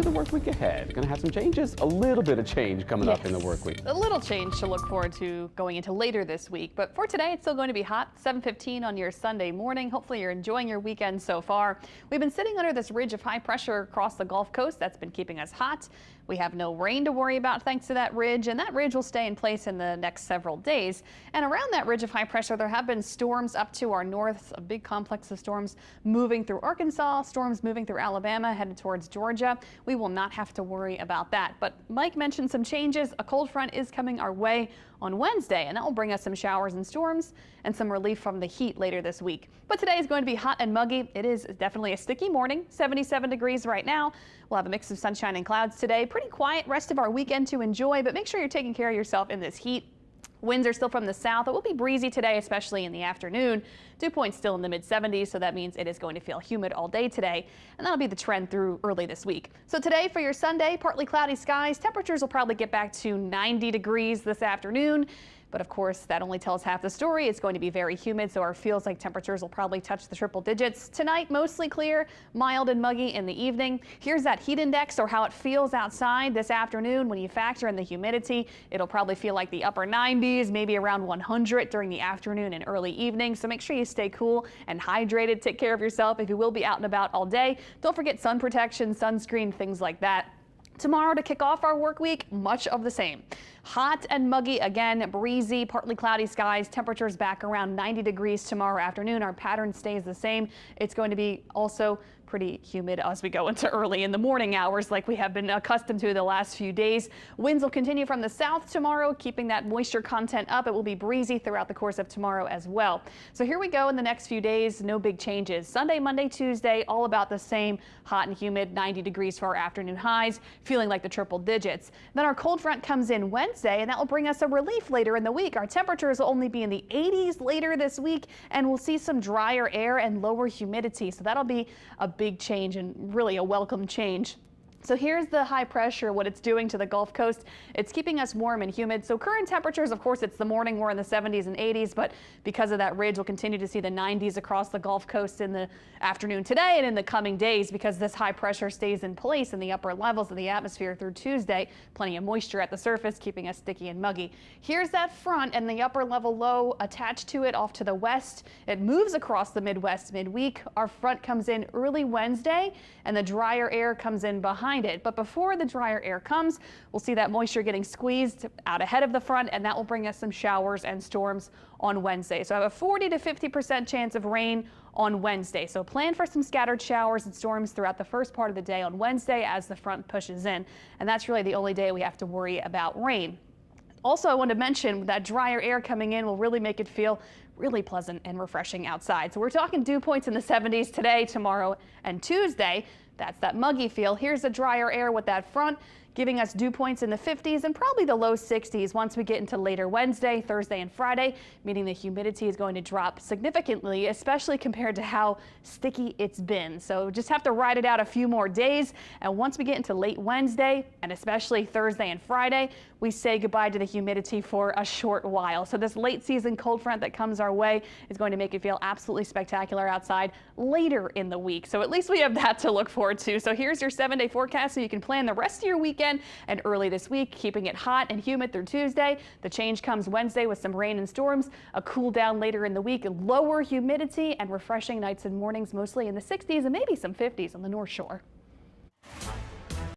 The work week ahead. Going to have some changes, a little bit of change coming up in the work week. A little change to look forward to going into later this week. But for today, it's still going to be hot, 7:15 on your Sunday morning. Hopefully you're enjoying your weekend so far. We've been sitting under this ridge of high pressure across the Gulf Coast. That's been keeping us hot. We have no rain to worry about thanks to that ridge, and that ridge will stay in place in the next several days. And around that ridge of high pressure, there have been storms up to our north, a big complex of storms moving through Arkansas, storms moving through Alabama, headed towards Georgia. We will not have to worry about that. But Mike mentioned some changes. A cold front is coming our way on Wednesday, and that will bring us some showers and storms and some relief from the heat later this week. But today is going to be hot and muggy. It is definitely a sticky morning, 77 degrees right now. We'll have a mix of sunshine and clouds today. Pretty quiet rest of our weekend to enjoy, but make sure you're taking care of yourself in this heat. Winds are still from the south. It will be breezy today, especially in the afternoon. Dew points still in the mid-70s, so that means it is going to feel humid all day today, and that'll be the trend through early this week. So today for your Sunday, partly cloudy skies. Temperatures will probably get back to 90 degrees this afternoon. But of course, that only tells half the story. It's going to be very humid, so our feels like temperatures will probably touch the triple digits. Tonight, mostly clear, mild and muggy in the evening. Here's that heat index, or how it feels outside this afternoon. When you factor in the humidity, it'll probably feel like the upper 90s, maybe around 100 during the afternoon and early evening. So make sure you stay cool and hydrated. Take care of yourself if you will be out and about all day. Don't forget sun protection, sunscreen, things like that. Tomorrow to kick off our work week, much of the same. Hot and muggy again, breezy, partly cloudy skies, temperatures back around 90 degrees tomorrow afternoon. Our pattern stays the same. It's going to be also pretty humid as we go into early in the morning hours like we have been accustomed to the last few days. Winds will continue from the south tomorrow, keeping that moisture content up. It will be breezy throughout the course of tomorrow as well. So here we go in the next few days. No big changes. Sunday, Monday, Tuesday, all about the same. Hot and humid, 90 degrees for our afternoon highs, feeling like the triple digits. Then our cold front comes in Wednesday, and that will bring us a relief later in the week. Our temperatures will only be in the 80s later this week, and we'll see some drier air and lower humidity. So that'll be a big change, and really a welcome change. So here's the high pressure, what it's doing to the Gulf Coast. It's keeping us warm and humid. So current temperatures, of course, it's the morning, we're in the 70s and 80s, but because of that ridge, we'll continue to see the 90s across the Gulf Coast in the afternoon today and in the coming days, because this high pressure stays in place in the upper levels of the atmosphere through Tuesday. Plenty of moisture at the surface, keeping us sticky and muggy. Here's that front and the upper level low attached to it off to the west. It moves across the Midwest midweek. Our front comes in early Wednesday, and the drier air comes in behind it. But before the drier air comes, we'll see that moisture getting squeezed out ahead of the front, and that will bring us some showers and storms on Wednesday. So I have a 40 to 50% chance of rain on Wednesday. So plan for some scattered showers and storms throughout the first part of the day on Wednesday as the front pushes in. And that's really the only day we have to worry about rain. Also, I want to mention that drier air coming in will really make it feel really pleasant and refreshing outside. So we're talking dew points in the 70s today, tomorrow, and Tuesday. That's that muggy feel. Here's the drier air with that front, giving us dew points in the 50s and probably the low 60s once we get into later Wednesday, Thursday, and Friday, meaning the humidity is going to drop significantly, especially compared to how sticky it's been. So just have to ride it out a few more days. And once we get into late Wednesday, and especially Thursday and Friday, we say goodbye to the humidity for a short while. So this late season cold front that comes our way is going to make it feel absolutely spectacular outside later in the week. So at least we have that to look forward to. So here's your 7-day forecast so you can plan the rest of your weekend and early this week, keeping it hot and humid through Tuesday. The change comes Wednesday with some rain and storms, a cool down later in the week, lower humidity, and refreshing nights and mornings, mostly in the 60s and maybe some 50s on the North Shore.